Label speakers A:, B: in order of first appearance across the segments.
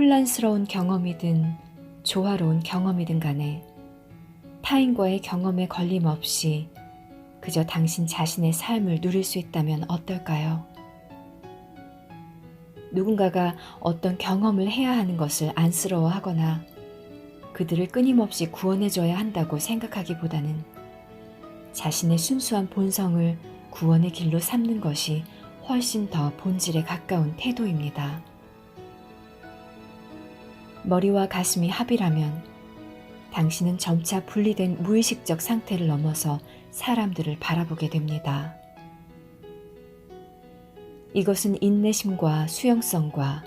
A: 혼란스러운 경험이든 조화로운 경험이든 간에 타인과의 경험에 걸림없이 그저 당신 자신의 삶을 누릴 수 있다면 어떨까요? 누군가가 어떤 경험을 해야 하는 것을 안쓰러워하거나 그들을 끊임없이 구원해줘야 한다고 생각하기보다는 자신의 순수한 본성을 구원의 길로 삼는 것이 훨씬 더 본질에 가까운 태도입니다. 머리와 가슴이 합이라면 당신은 점차 분리된 무의식적 상태를 넘어서 사람들을 바라보게 됩니다. 이것은 인내심과 수용성과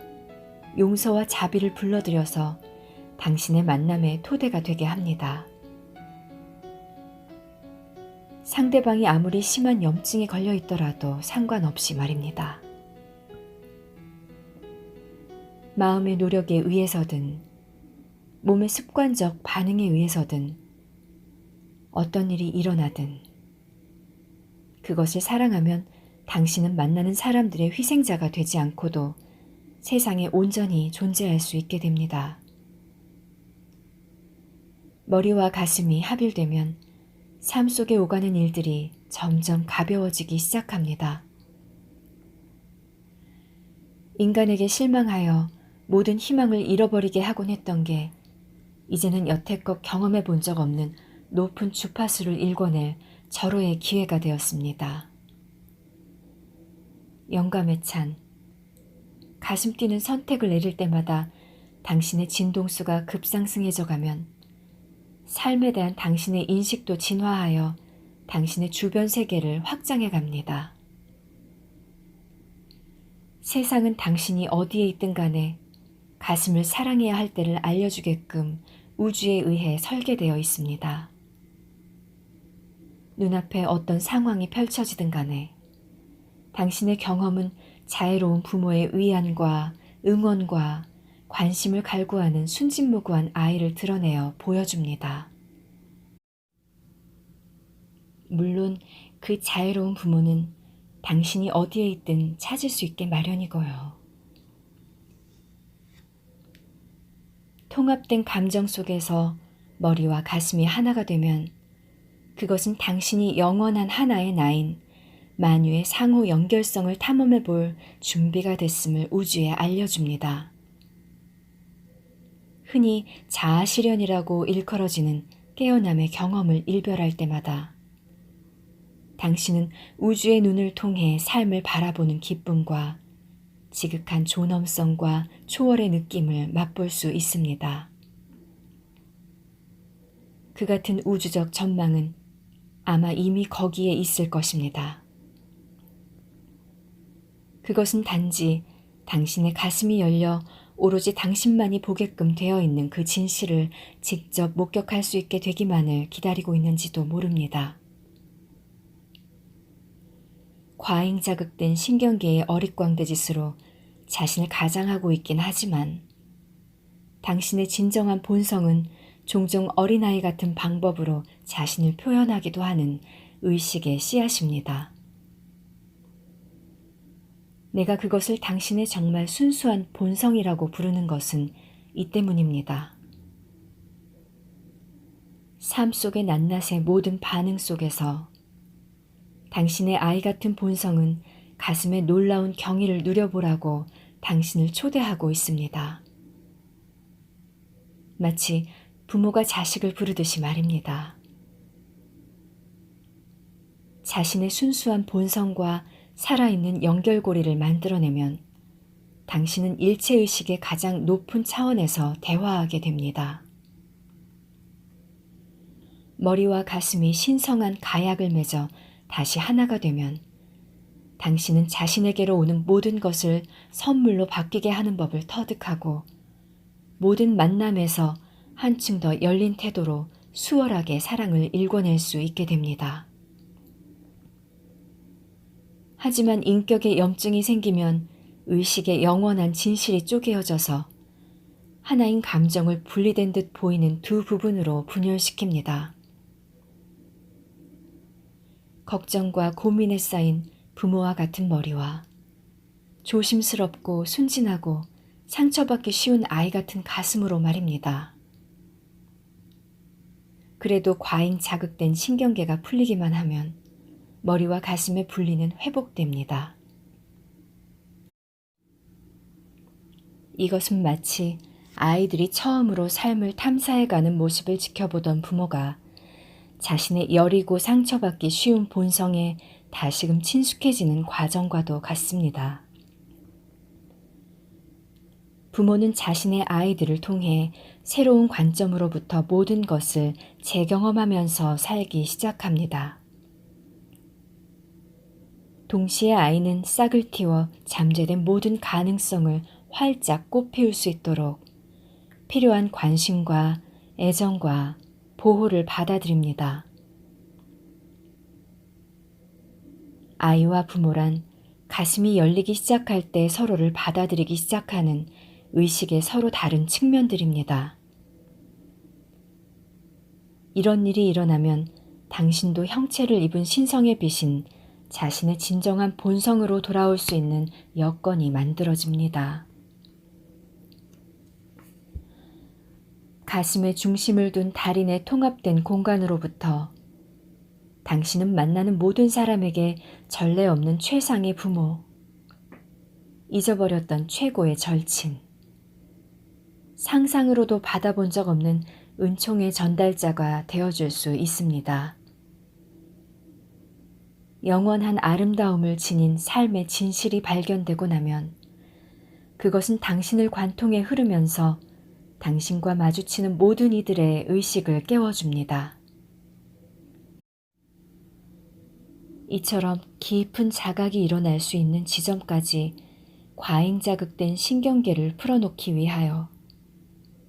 A: 용서와 자비를 불러들여서 당신의 만남의 토대가 되게 합니다. 상대방이 아무리 심한 염증에 걸려 있더라도 상관없이 말입니다. 마음의 노력에 의해서든 몸의 습관적 반응에 의해서든 어떤 일이 일어나든 그것을 사랑하면 당신은 만나는 사람들의 희생자가 되지 않고도 세상에 온전히 존재할 수 있게 됩니다. 머리와 가슴이 합일되면 삶 속에 오가는 일들이 점점 가벼워지기 시작합니다. 인간에게 실망하여 모든 희망을 잃어버리게 하곤 했던 게 이제는 여태껏 경험해 본 적 없는 높은 주파수를 일궈낼 절호의 기회가 되었습니다. 영감에 찬 가슴 뛰는 선택을 내릴 때마다 당신의 진동수가 급상승해져 가면 삶에 대한 당신의 인식도 진화하여 당신의 주변 세계를 확장해 갑니다. 세상은 당신이 어디에 있든 간에 가슴을 사랑해야 할 때를 알려주게끔 우주에 의해 설계되어 있습니다. 눈앞에 어떤 상황이 펼쳐지든 간에 당신의 경험은 자애로운 부모의 위안과 응원과 관심을 갈구하는 순진무구한 아이를 드러내어 보여줍니다. 물론 그 자애로운 부모는 당신이 어디에 있든 찾을 수 있게 마련이고요. 통합된 감정 속에서 머리와 가슴이 하나가 되면 그것은 당신이 영원한 하나의 나인 만유의 상호 연결성을 탐험해 볼 준비가 됐음을 우주에 알려줍니다. 흔히 자아실현이라고 일컬어지는 깨어남의 경험을 일별할 때마다 당신은 우주의 눈을 통해 삶을 바라보는 기쁨과 지극한 존엄성과 초월의 느낌을 맛볼 수 있습니다. 그 같은 우주적 전망은 아마 이미 거기에 있을 것입니다. 그것은 단지 당신의 가슴이 열려 오로지 당신만이 보게끔 되어 있는 그 진실을 직접 목격할 수 있게 되기만을 기다리고 있는지도 모릅니다. 과잉 자극된 신경계의 어릿광대짓으로 자신을 가장하고 있긴 하지만 당신의 진정한 본성은 종종 어린아이 같은 방법으로 자신을 표현하기도 하는 의식의 씨앗입니다. 내가 그것을 당신의 정말 순수한 본성이라고 부르는 것은 이 때문입니다. 삶 속의 낱낱의 모든 반응 속에서 당신의 아이 같은 본성은 가슴에 놀라운 경의를 누려보라고 당신을 초대하고 있습니다. 마치 부모가 자식을 부르듯이 말입니다. 자신의 순수한 본성과 살아있는 연결고리를 만들어내면 당신은 일체의식의 가장 높은 차원에서 대화하게 됩니다. 머리와 가슴이 신성한 가약을 맺어 다시 하나가 되면 당신은 자신에게로 오는 모든 것을 선물로 바뀌게 하는 법을 터득하고 모든 만남에서 한층 더 열린 태도로 수월하게 사랑을 일궈낼 수 있게 됩니다. 하지만 인격에 염증이 생기면 의식의 영원한 진실이 쪼개어져서 하나인 감정을 분리된 듯 보이는 두 부분으로 분열시킵니다. 걱정과 고민에 쌓인 부모와 같은 머리와 조심스럽고 순진하고 상처받기 쉬운 아이 같은 가슴으로 말입니다. 그래도 과잉 자극된 신경계가 풀리기만 하면 머리와 가슴의 분리는 회복됩니다. 이것은 마치 아이들이 처음으로 삶을 탐사해가는 모습을 지켜보던 부모가 자신의 여리고 상처받기 쉬운 본성에 다시금 친숙해지는 과정과도 같습니다. 부모는 자신의 아이들을 통해 새로운 관점으로부터 모든 것을 재경험하면서 살기 시작합니다. 동시에 아이는 싹을 틔워 잠재된 모든 가능성을 활짝 꽃피울 수 있도록 필요한 관심과 애정과 보호를 받아들입니다. 아이와 부모란 가슴이 열리기 시작할 때 서로를 받아들이기 시작하는 의식의 서로 다른 측면들입니다. 이런 일이 일어나면 당신도 형체를 입은 신성의 빛인 자신의 진정한 본성으로 돌아올 수 있는 여건이 만들어집니다. 가슴에 중심을 둔 달인의 통합된 공간으로부터 당신은 만나는 모든 사람에게 전례 없는 최상의 부모, 잊어버렸던 최고의 절친, 상상으로도 받아본 적 없는 은총의 전달자가 되어줄 수 있습니다. 영원한 아름다움을 지닌 삶의 진실이 발견되고 나면 그것은 당신을 관통해 흐르면서 당신과 마주치는 모든 이들의 의식을 깨워줍니다. 이처럼 깊은 자각이 일어날 수 있는 지점까지 과잉 자극된 신경계를 풀어놓기 위하여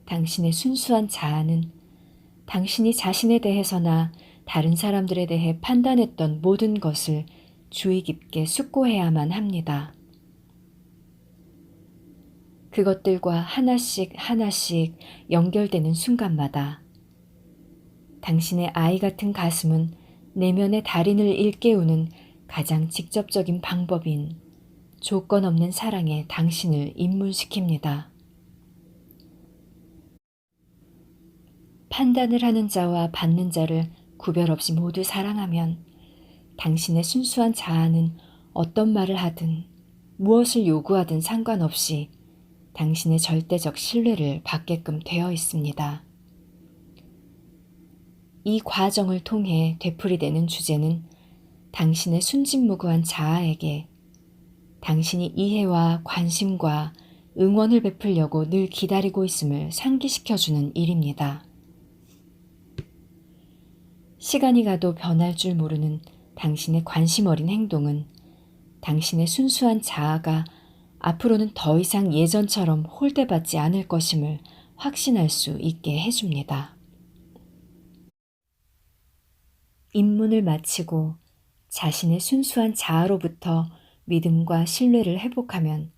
A: 당신의 순수한 자아는 당신이 자신에 대해서나 다른 사람들에 대해 판단했던 모든 것을 주의 깊게 숙고해야만 합니다. 그것들과 하나씩 하나씩 연결되는 순간마다 당신의 아이 같은 가슴은 내면의 달인을 일깨우는 가장 직접적인 방법인 조건 없는 사랑에 당신을 입문시킵니다. 판단을 하는 자와 받는 자를 구별 없이 모두 사랑하면 당신의 순수한 자아는 어떤 말을 하든 무엇을 요구하든 상관없이 당신의 절대적 신뢰를 받게끔 되어 있습니다. 이 과정을 통해 되풀이되는 주제는 당신의 순진무구한 자아에게 당신이 이해와 관심과 응원을 베풀려고 늘 기다리고 있음을 상기시켜주는 일입니다. 시간이 가도 변할 줄 모르는 당신의 관심 어린 행동은 당신의 순수한 자아가 앞으로는 더 이상 예전처럼 홀대받지 않을 것임을 확신할 수 있게 해줍니다. 입문을 마치고 자신의 순수한 자아로부터 믿음과 신뢰를 회복하면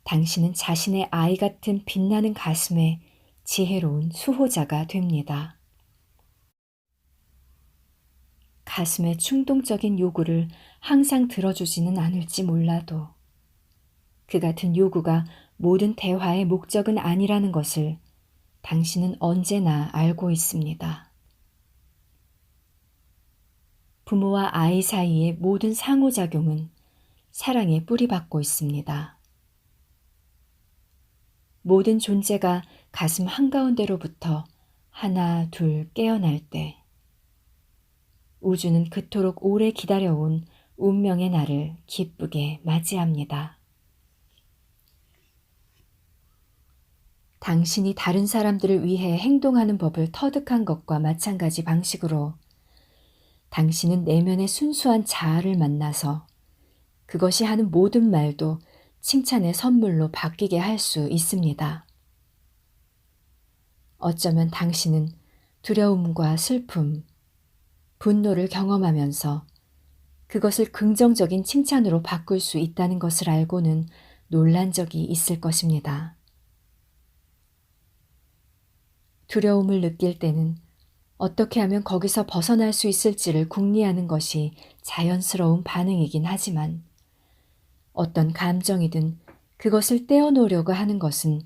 A: 당신은 자신의 아이 같은 빛나는 가슴에 지혜로운 수호자가 됩니다. 가슴의 충동적인 요구를 항상 들어주지는 않을지 몰라도 그 같은 요구가 모든 대화의 목적은 아니라는 것을 당신은 언제나 알고 있습니다. 부모와 아이 사이의 모든 상호작용은 사랑에 뿌리박고 있습니다. 모든 존재가 가슴 한가운데로부터 하나 둘 깨어날 때 우주는 그토록 오래 기다려온 운명의 날을 기쁘게 맞이합니다. 당신이 다른 사람들을 위해 행동하는 법을 터득한 것과 마찬가지 방식으로 당신은 내면의 순수한 자아를 만나서 그것이 하는 모든 말도 칭찬의 선물로 바뀌게 할 수 있습니다. 어쩌면 당신은 두려움과 슬픔, 분노를 경험하면서 그것을 긍정적인 칭찬으로 바꿀 수 있다는 것을 알고는 놀란 적이 있을 것입니다. 두려움을 느낄 때는 어떻게 하면 거기서 벗어날 수 있을지를 궁리하는 것이 자연스러운 반응이긴 하지만 어떤 감정이든 그것을 떼어놓으려고 하는 것은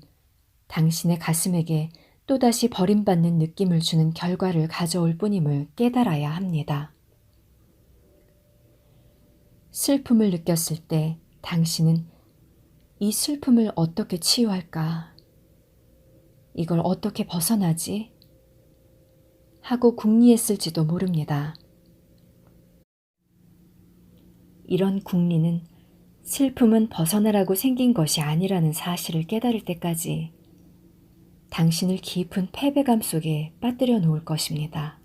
A: 당신의 가슴에게 또다시 버림받는 느낌을 주는 결과를 가져올 뿐임을 깨달아야 합니다. 슬픔을 느꼈을 때 당신은 이 슬픔을 어떻게 치유할까? 이걸 어떻게 벗어나지? 하고 궁리했을지도 모릅니다. 이런 궁리는 슬픔은 벗어나라고 생긴 것이 아니라는 사실을 깨달을 때까지 당신을 깊은 패배감 속에 빠뜨려 놓을 것입니다.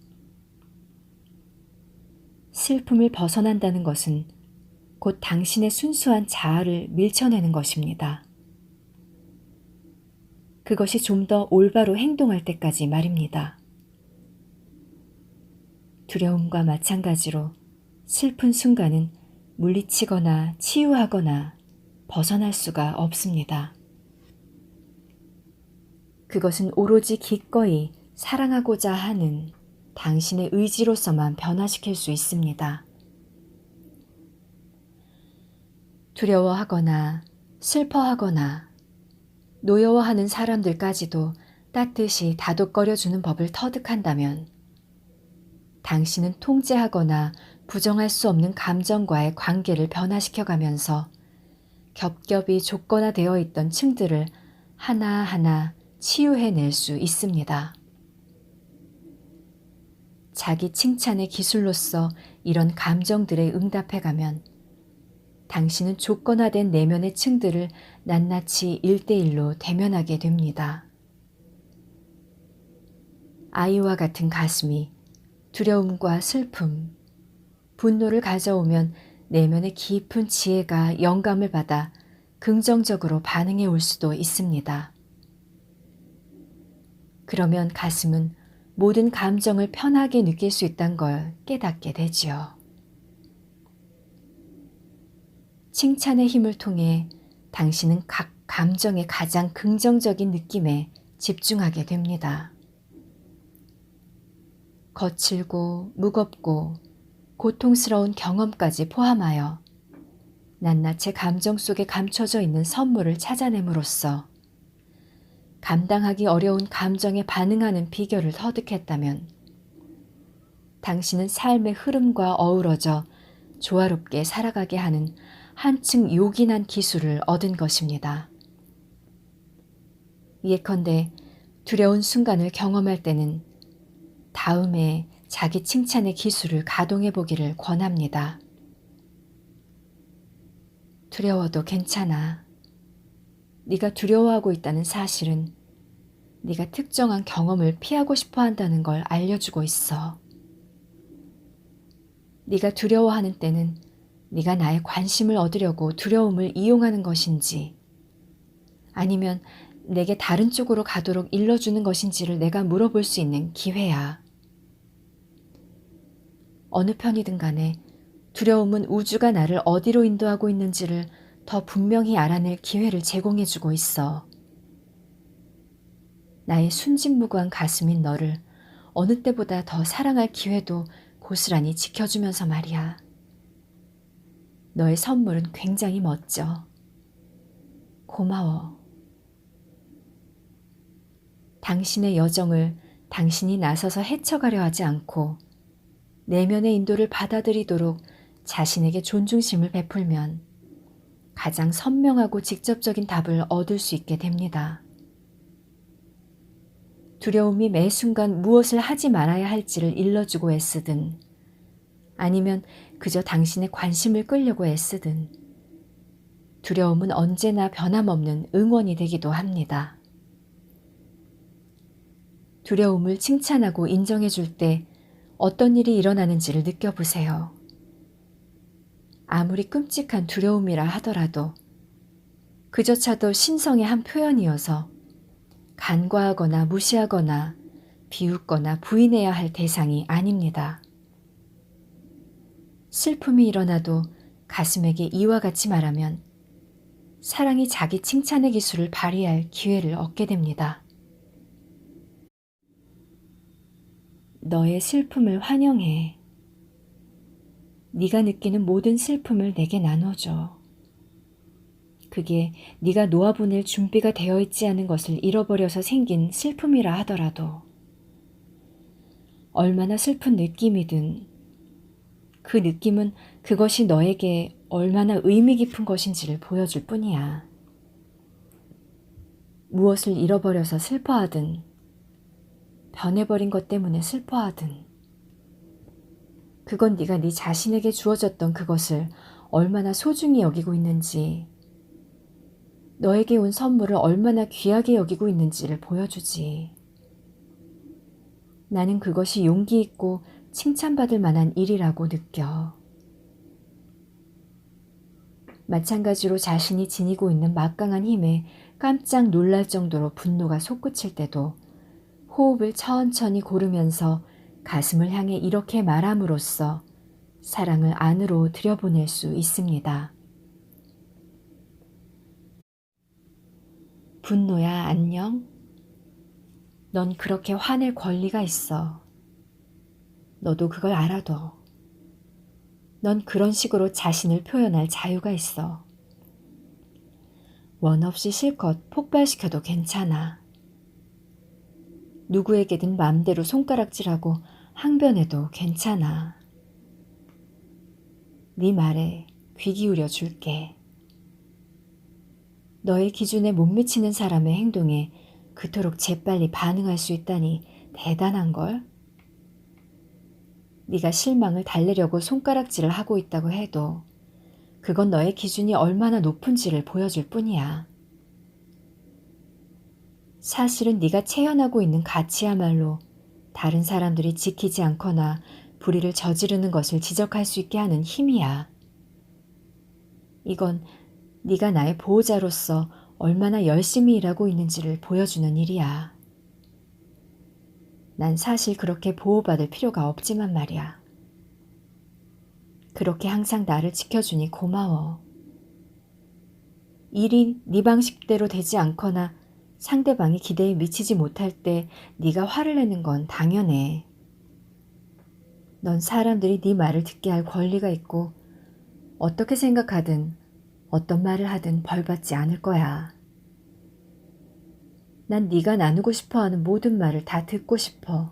A: 슬픔을 벗어난다는 것은 곧 당신의 순수한 자아를 밀쳐내는 것입니다. 그것이 좀 더 올바로 행동할 때까지 말입니다. 두려움과 마찬가지로 슬픈 순간은 물리치거나 치유하거나 벗어날 수가 없습니다. 그것은 오로지 기꺼이 사랑하고자 하는 당신의 의지로서만 변화시킬 수 있습니다. 두려워하거나 슬퍼하거나 노여워하는 사람들까지도 따뜻이 다독거려주는 법을 터득한다면 당신은 통제하거나 부정할 수 없는 감정과의 관계를 변화시켜가면서 겹겹이 족건화되어 있던 층들을 하나하나 치유해낼 수 있습니다. 자기 칭찬의 기술로서 이런 감정들에 응답해가면 당신은 조건화된 내면의 층들을 낱낱이 1대1로 대면하게 됩니다. 아이와 같은 가슴이 두려움과 슬픔, 분노를 가져오면 내면의 깊은 지혜가 영감을 받아 긍정적으로 반응해 올 수도 있습니다. 그러면 가슴은 모든 감정을 편하게 느낄 수 있다는 걸 깨닫게 되지요. 칭찬의 힘을 통해 당신은 각 감정의 가장 긍정적인 느낌에 집중하게 됩니다. 거칠고 무겁고 고통스러운 경험까지 포함하여 낱낱이 감정 속에 감춰져 있는 선물을 찾아냄으로써 감당하기 어려운 감정에 반응하는 비결을 터득했다면 당신은 삶의 흐름과 어우러져 조화롭게 살아가게 하는 한층 요긴한 기술을 얻은 것입니다. 예컨대 두려운 순간을 경험할 때는 다음에 자기 칭찬의 기술을 가동해 보기를 권합니다. 두려워도 괜찮아. 네가 두려워하고 있다는 사실은 네가 특정한 경험을 피하고 싶어 한다는 걸 알려주고 있어. 네가 두려워하는 때는 네가 나의 관심을 얻으려고 두려움을 이용하는 것인지 아니면 내게 다른 쪽으로 가도록 일러주는 것인지를 내가 물어볼 수 있는 기회야. 어느 편이든 간에 두려움은 우주가 나를 어디로 인도하고 있는지를 더 분명히 알아낼 기회를 제공해주고 있어. 나의 순진무구한 가슴인 너를 어느 때보다 더 사랑할 기회도 고스란히 지켜주면서 말이야. 너의 선물은 굉장히 멋져. 고마워. 당신의 여정을 당신이 나서서 헤쳐가려 하지 않고 내면의 인도를 받아들이도록 자신에게 존중심을 베풀면 가장 선명하고 직접적인 답을 얻을 수 있게 됩니다. 두려움이 매 순간 무엇을 하지 말아야 할지를 일러주고 애쓰든 아니면 그저 당신의 관심을 끌려고 애쓰든 두려움은 언제나 변함없는 응원이 되기도 합니다. 두려움을 칭찬하고 인정해 줄 때 어떤 일이 일어나는지를 느껴보세요. 아무리 끔찍한 두려움이라 하더라도 그조차도 신성의 한 표현이어서 간과하거나 무시하거나 비웃거나 부인해야 할 대상이 아닙니다. 슬픔이 일어나도 가슴에게 이와 같이 말하면 사랑이 자기 칭찬의 기술을 발휘할 기회를 얻게 됩니다. 너의 슬픔을 환영해. 네가 느끼는 모든 슬픔을 내게 나눠줘. 그게 네가 놓아보낼 준비가 되어 있지 않은 것을 잃어버려서 생긴 슬픔이라 하더라도 얼마나 슬픈 느낌이든 그 느낌은 그것이 너에게 얼마나 의미 깊은 것인지를 보여줄 뿐이야. 무엇을 잃어버려서 슬퍼하든 변해버린 것 때문에 슬퍼하든 그건 네가 네 자신에게 주어졌던 그것을 얼마나 소중히 여기고 있는지, 너에게 온 선물을 얼마나 귀하게 여기고 있는지를 보여주지. 나는 그것이 용기 있고 칭찬받을 만한 일이라고 느껴. 마찬가지로 자신이 지니고 있는 막강한 힘에 깜짝 놀랄 정도로 분노가 솟구칠 때도 호흡을 천천히 고르면서 가슴을 향해 이렇게 말함으로써 사랑을 안으로 들여보낼 수 있습니다. 분노야, 안녕? 넌 그렇게 화낼 권리가 있어. 너도 그걸 알아둬. 넌 그런 식으로 자신을 표현할 자유가 있어. 원 없이 실컷 폭발시켜도 괜찮아. 누구에게든 맘대로 손가락질하고 항변해도 괜찮아. 네 말에 귀 기울여 줄게. 너의 기준에 못 미치는 사람의 행동에 그토록 재빨리 반응할 수 있다니 대단한걸? 네가 실망을 달래려고 손가락질을 하고 있다고 해도 그건 너의 기준이 얼마나 높은지를 보여줄 뿐이야. 사실은 네가 체현하고 있는 가치야말로 다른 사람들이 지키지 않거나 불의를 저지르는 것을 지적할 수 있게 하는 힘이야. 이건 네가 나의 보호자로서 얼마나 열심히 일하고 있는지를 보여주는 일이야. 난 사실 그렇게 보호받을 필요가 없지만 말이야. 그렇게 항상 나를 지켜주니 고마워. 일이 네 방식대로 되지 않거나 상대방이 기대에 미치지 못할 때 네가 화를 내는 건 당연해. 넌 사람들이 네 말을 듣게 할 권리가 있고 어떻게 생각하든 어떤 말을 하든 벌받지 않을 거야. 난 네가 나누고 싶어하는 모든 말을 다 듣고 싶어.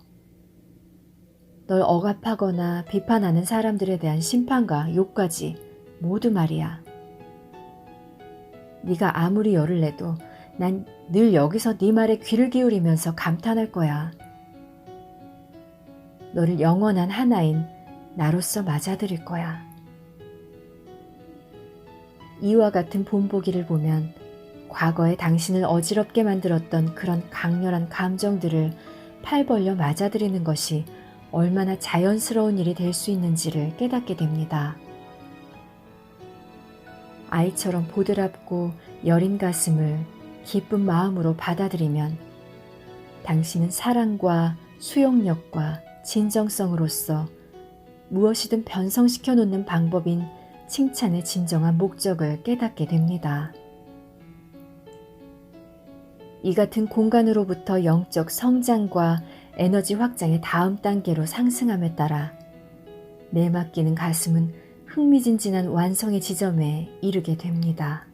A: 널 억압하거나 비판하는 사람들에 대한 심판과 욕까지 모두 말이야. 네가 아무리 열을 내도 난 늘 여기서 네 말에 귀를 기울이면서 감탄할 거야. 너를 영원한 하나인 나로서 맞아들일 거야. 이와 같은 본보기를 보면 과거에 당신을 어지럽게 만들었던 그런 강렬한 감정들을 팔 벌려 맞아들이는 것이 얼마나 자연스러운 일이 될 수 있는지를 깨닫게 됩니다. 아이처럼 보드랍고 여린 가슴을 기쁜 마음으로 받아들이면 당신은 사랑과 수용력과 진정성으로서 무엇이든 변성시켜 놓는 방법인 칭찬의 진정한 목적을 깨닫게 됩니다. 이 같은 공간으로부터 영적 성장과 에너지 확장의 다음 단계로 상승함에 따라 내맡기는 가슴은 흥미진진한 완성의 지점에 이르게 됩니다.